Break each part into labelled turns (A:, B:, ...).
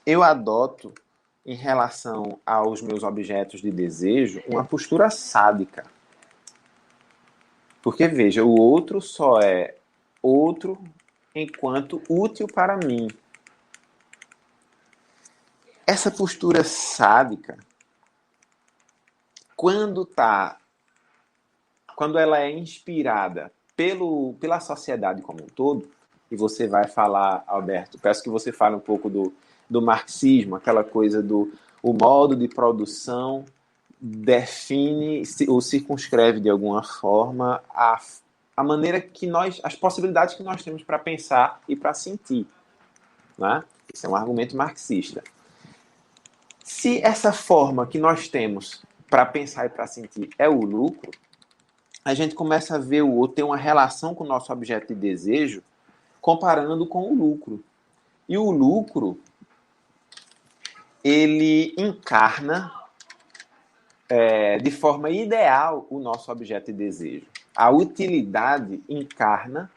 A: eu adoto, em relação aos meus objetos de desejo, uma postura sádica. Porque, veja, o outro só é outro enquanto útil para mim. Essa postura sádica, quando ela é inspirada pela sociedade como um todo, e você vai falar, Alberto, peço que você fale um pouco do marxismo, aquela coisa o modo de produção define ou circunscreve de alguma forma a maneira que as possibilidades que nós temos para pensar e para sentir, né? Esse é um argumento marxista. Se essa forma que nós temos para pensar e para sentir é o lucro, a gente começa a ver ou ter uma relação com o nosso objeto de desejo comparando com o lucro. E o lucro, ele encarna de forma ideal o nosso objeto de desejo. A utilidade encarna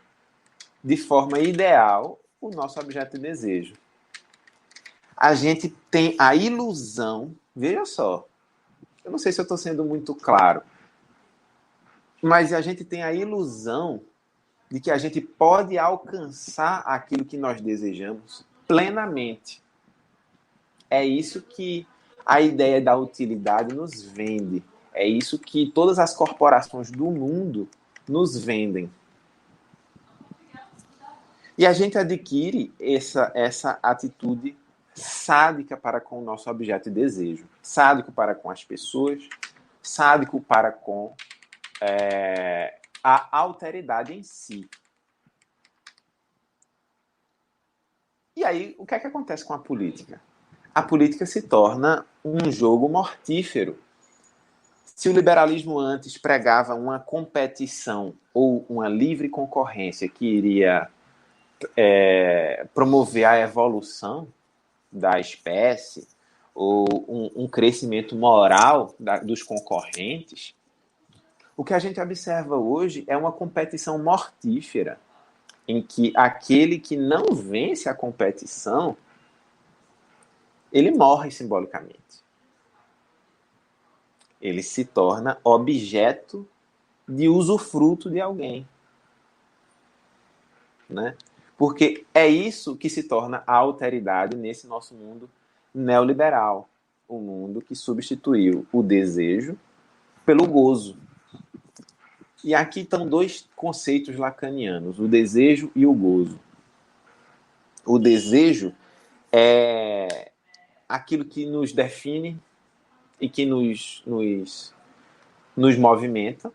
A: de forma ideal o nosso objeto de desejo. A gente tem a ilusão, veja só, eu não sei se eu estou sendo muito claro, mas a gente tem a ilusão de que a gente pode alcançar aquilo que nós desejamos plenamente. É isso que a ideia da utilidade nos vende. É isso que todas as corporações do mundo nos vendem. E a gente adquire essa atitude sádica para com o nosso objeto de desejo. Sádico para com as pessoas, sádico para com a alteridade em si. E aí, o que é que acontece com a política? A política se torna um jogo mortífero. Se o liberalismo antes pregava uma competição ou uma livre concorrência que iria promover a evolução da espécie ou um crescimento moral dos concorrentes, o que a gente observa hoje é uma competição mortífera, em que aquele que não vence a competição, ele morre simbolicamente. Ele se torna objeto de usufruto de alguém. Né? Porque é isso que se torna a alteridade nesse nosso mundo neoliberal. O mundo que substituiu o desejo pelo gozo. E aqui estão dois conceitos lacanianos, o desejo e o gozo. O desejo é aquilo que nos define e que nos movimenta,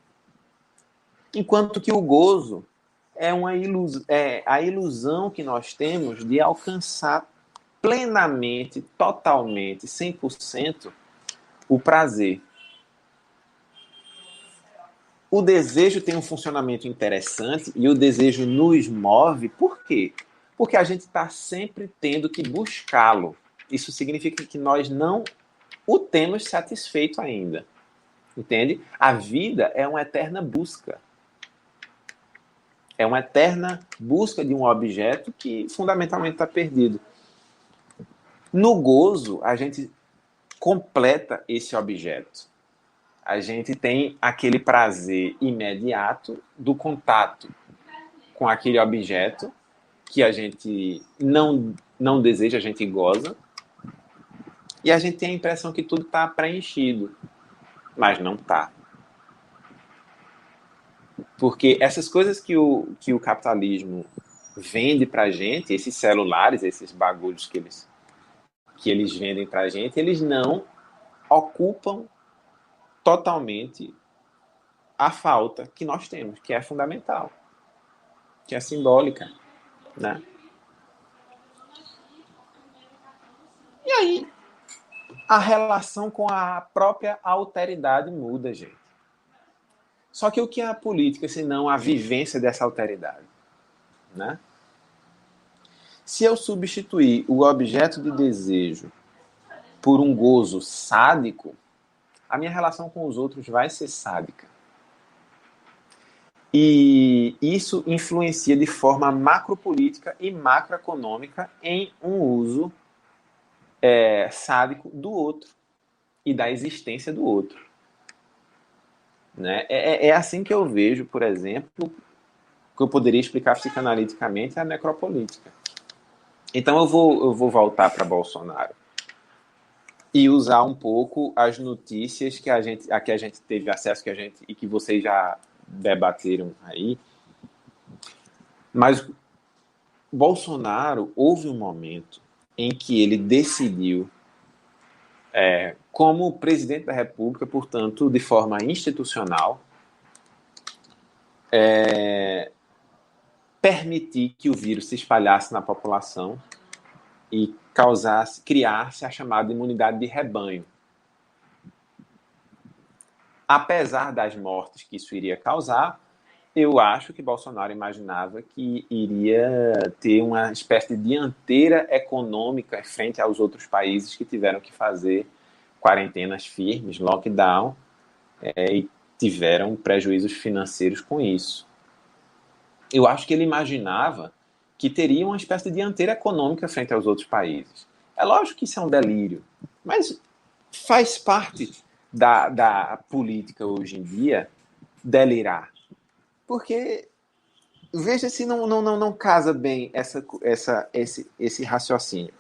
A: enquanto que o gozo é a ilusão que nós temos de alcançar plenamente, totalmente, 100% o prazer. O desejo tem um funcionamento interessante e o desejo nos move. Por quê? Porque a gente está sempre tendo que buscá-lo. Isso significa que nós não o temos satisfeito ainda. Entende? A vida é uma eterna busca. É uma eterna busca de um objeto que fundamentalmente está perdido. No gozo, a gente completa esse objeto. A gente tem aquele prazer imediato do contato com aquele objeto que a gente não deseja, a gente goza. E a gente tem a impressão que tudo está preenchido, mas não está. Porque essas coisas que o capitalismo vende pra gente, esses celulares, esses bagulhos que eles vendem pra gente, eles não ocupam totalmente a falta que nós temos, que é fundamental, que é simbólica, né? E aí, a relação com a própria alteridade muda, gente. Só que o que é a política, senão a vivência dessa alteridade, né? Se eu substituir o objeto de desejo por um gozo sádico, a minha relação com os outros vai ser sádica. E isso influencia de forma macropolítica e macroeconômica em um uso sádico do outro e da existência do outro. Né? É assim que eu vejo, por exemplo, que eu poderia explicar psicanaliticamente a necropolítica. Então eu vou voltar para Bolsonaro e usar um pouco as notícias a que a gente teve acesso e que vocês já debateram aí. Mas Bolsonaro, houve um momento em que ele decidiu, como presidente da República, portanto, de forma institucional, permitir que o vírus se espalhasse na população e criasse a chamada imunidade de rebanho. Apesar das mortes que isso iria causar, eu acho que Bolsonaro imaginava que iria ter uma espécie de dianteira econômica frente aos outros países que tiveram que fazer quarentenas firmes, lockdown, e tiveram prejuízos financeiros com isso. Eu acho que ele imaginava que teria uma espécie de dianteira econômica frente aos outros países. É lógico que isso é um delírio, mas faz parte da política hoje em dia delirar. Porque veja se não casa bem esse raciocínio.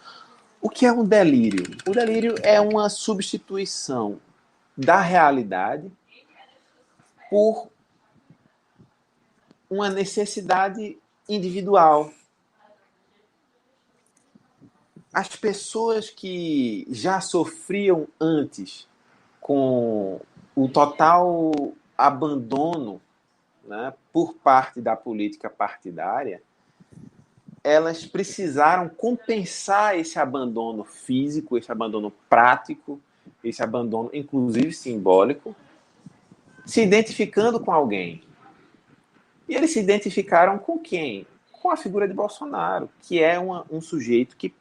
A: O que é um delírio? O delírio é uma substituição da realidade por uma necessidade individual. As pessoas que já sofriam antes com o total abandono, né, por parte da política partidária, elas precisaram compensar esse abandono físico, esse abandono prático, esse abandono, inclusive simbólico, se identificando com alguém. E eles se identificaram com quem? Com a figura de Bolsonaro, que é um sujeito que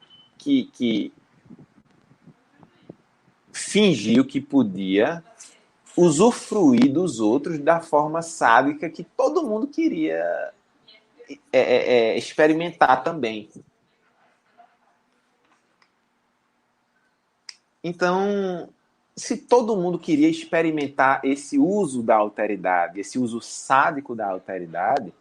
A: fingiu que podia usufruir dos outros da forma sádica que todo mundo queria experimentar também. Então, se todo mundo queria experimentar esse uso da alteridade, esse uso sádico da alteridade,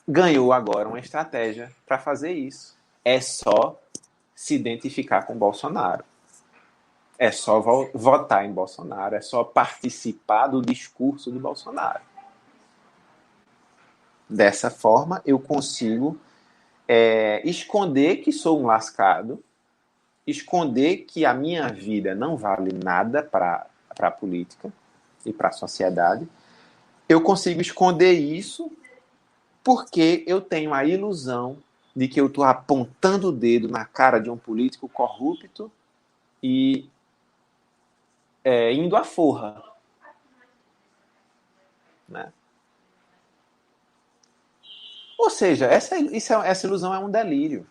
A: ganhou agora uma estratégia para fazer isso. É só se identificar com Bolsonaro. É só votar em Bolsonaro, é só participar do discurso de Bolsonaro. Dessa forma, eu consigo esconder que sou um lascado, esconder que a minha vida não vale nada para a política e para a sociedade. Eu consigo esconder isso porque eu tenho a ilusão de que eu estou apontando o dedo na cara de um político corrupto e indo à forra. Né? Ou seja, essa ilusão é um delírio.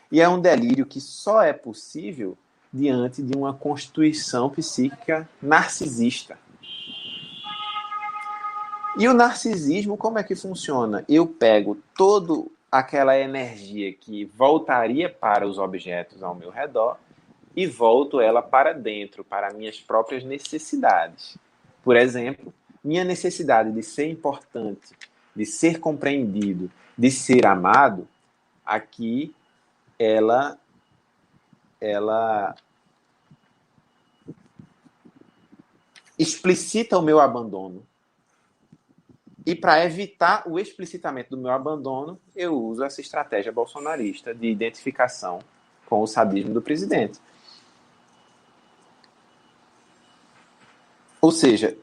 A: E é um delírio que só é possível diante de uma constituição psíquica narcisista. E o narcisismo, como é que funciona? Eu pego toda aquela energia que voltaria para os objetos ao meu redor e volto ela para dentro, para minhas próprias necessidades. Por exemplo, minha necessidade de ser importante, de ser compreendido, de ser amado, aqui ela explicita o meu abandono. E para evitar o explicitamento do meu abandono, eu uso essa estratégia bolsonarista de identificação com o sadismo do presidente. Ou seja,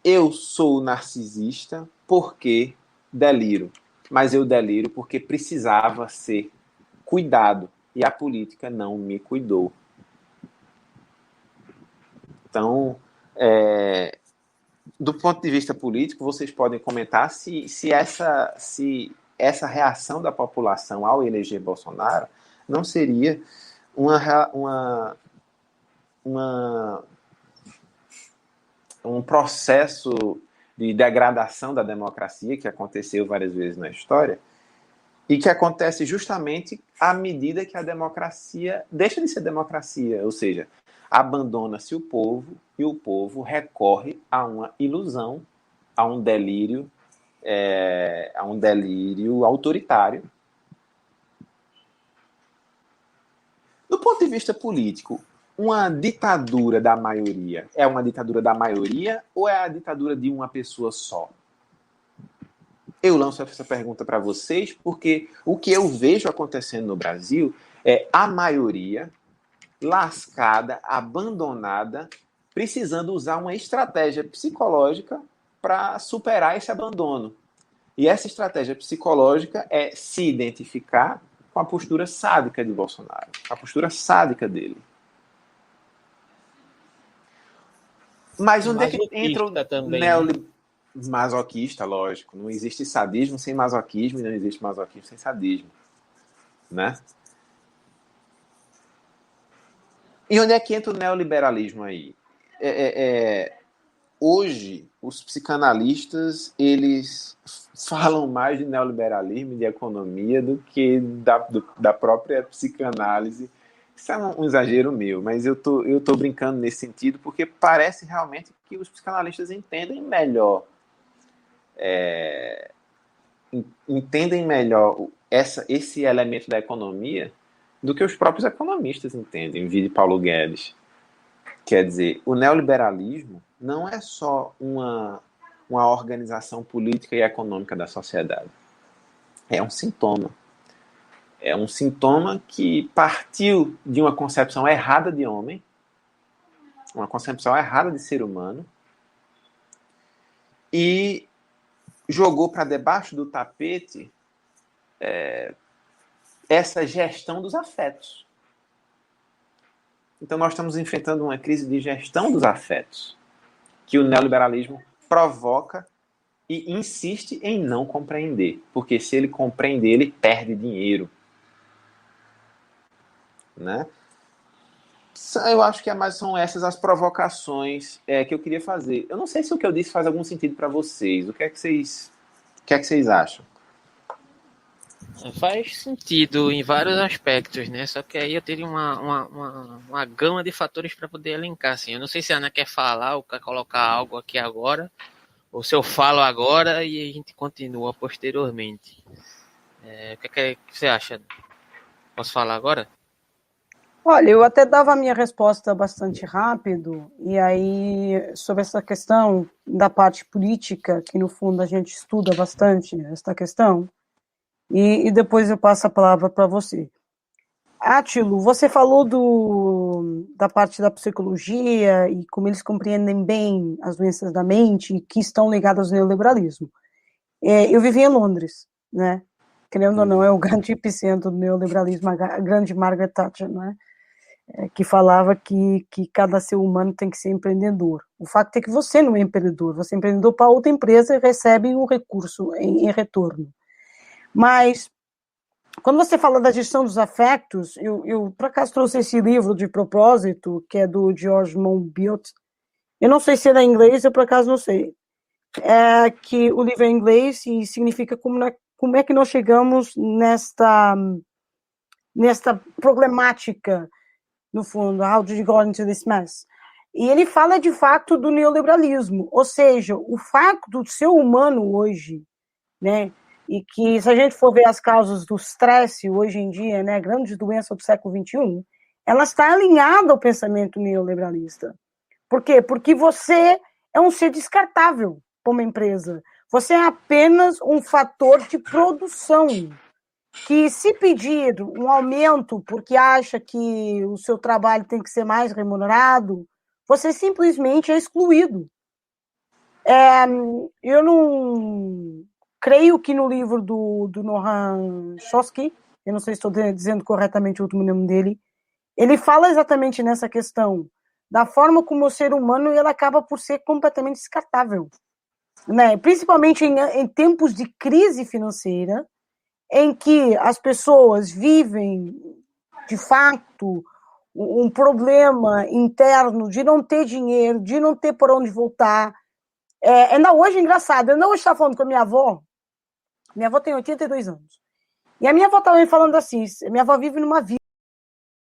A: eu sou narcisista porque deliro, mas eu deliro porque precisava ser cuidado e a política não me cuidou. Então, do ponto de vista político, vocês podem comentar se essa reação da população ao eleger Bolsonaro não seria um processo de degradação da democracia que aconteceu várias vezes na história E que acontece justamente à medida que a democracia deixa de ser democracia, ou seja, abandona-se o povo e o povo recorre a uma ilusão, a um delírio, autoritário. Do ponto de vista político, uma ditadura da maioria é uma ditadura da maioria ou é a ditadura de uma pessoa só? Eu lanço essa pergunta para vocês porque o que eu vejo acontecendo no Brasil é a maioria lascada, abandonada, precisando usar uma estratégia psicológica para superar esse abandono. E essa estratégia psicológica é se identificar com a postura sádica de Bolsonaro, a postura sádica dele. Mas onde é que entra o masoquista, lógico. Não existe sadismo sem masoquismo e não existe masoquismo sem sadismo. Né? E onde é que entra o neoliberalismo aí? Hoje, os psicanalistas, eles falam mais de neoliberalismo e de economia do que da própria psicanálise. Isso é um exagero meu, mas eu tô brincando nesse sentido porque parece realmente que os psicanalistas entendem melhor esse elemento da economia do que os próprios economistas entendem, vide Paulo Guedes. Quer dizer, o neoliberalismo não é só uma organização política e econômica da sociedade. É um sintoma. É um sintoma que partiu de uma concepção errada de homem, uma concepção errada de ser humano, e jogou para debaixo do tapete essa gestão dos afetos. Então nós estamos enfrentando uma crise de gestão dos afetos, que o neoliberalismo provoca e insiste em não compreender. Porque se ele compreender, ele perde dinheiro. Né? Eu acho que são essas as provocações que eu queria fazer. Eu não sei se o que eu disse faz algum sentido para vocês. O que é que vocês acham?
B: Faz sentido em vários aspectos, né? Só que aí eu teria uma gama de fatores para poder elencar. Assim. Eu não sei se a Ana quer falar ou quer colocar algo aqui agora, ou se eu falo agora e a gente continua posteriormente. O que você acha? Posso falar agora?
C: Olha, eu até dava a minha resposta bastante rápido, e aí, sobre essa questão da parte política, que no fundo a gente estuda bastante esta questão, e depois eu passo a palavra para você. Átilo, você falou da parte da psicologia e como eles compreendem bem as doenças da mente que estão ligadas ao neoliberalismo. Eu vivi em Londres, né? Querendo ou não, é o grande epicentro do neoliberalismo, a grande Margaret Thatcher, né? Que falava que cada ser humano tem que ser empreendedor. O fato é que você não é empreendedor, você é empreendedor para outra empresa e recebe um recurso em retorno. Mas, quando você fala da gestão dos afetos, eu por acaso trouxe esse livro de propósito, que é do George Monbiot. Eu não sei se ele é inglês, eu por acaso não sei. Que o livro é em inglês e significa como é que nós chegamos nesta problemática, no fundo, how did you go into this mess? E ele fala de fato do neoliberalismo, ou seja, o fato do ser humano hoje, né, e que se a gente for ver as causas do estresse hoje em dia, né, grandes doenças do século XXI, ela está alinhada ao pensamento neoliberalista. Por quê? Porque você é um ser descartável para uma empresa. Você é apenas um fator de produção que, se pedir um aumento porque acha que o seu trabalho tem que ser mais remunerado, você simplesmente é excluído. Eu não creio que no livro do Noam Chomsky, eu não sei se estou dizendo corretamente o último nome dele, ele fala exatamente nessa questão da forma como o ser humano ele acaba por ser completamente descartável, né? Principalmente em tempos de crise financeira, em que as pessoas vivem, de fato, um problema interno de não ter dinheiro, de não ter por onde voltar. Ainda hoje, engraçado, eu ainda hoje estava falando com a minha avó tem 82 anos, E a minha avó estava me falando assim, minha avó vive numa vila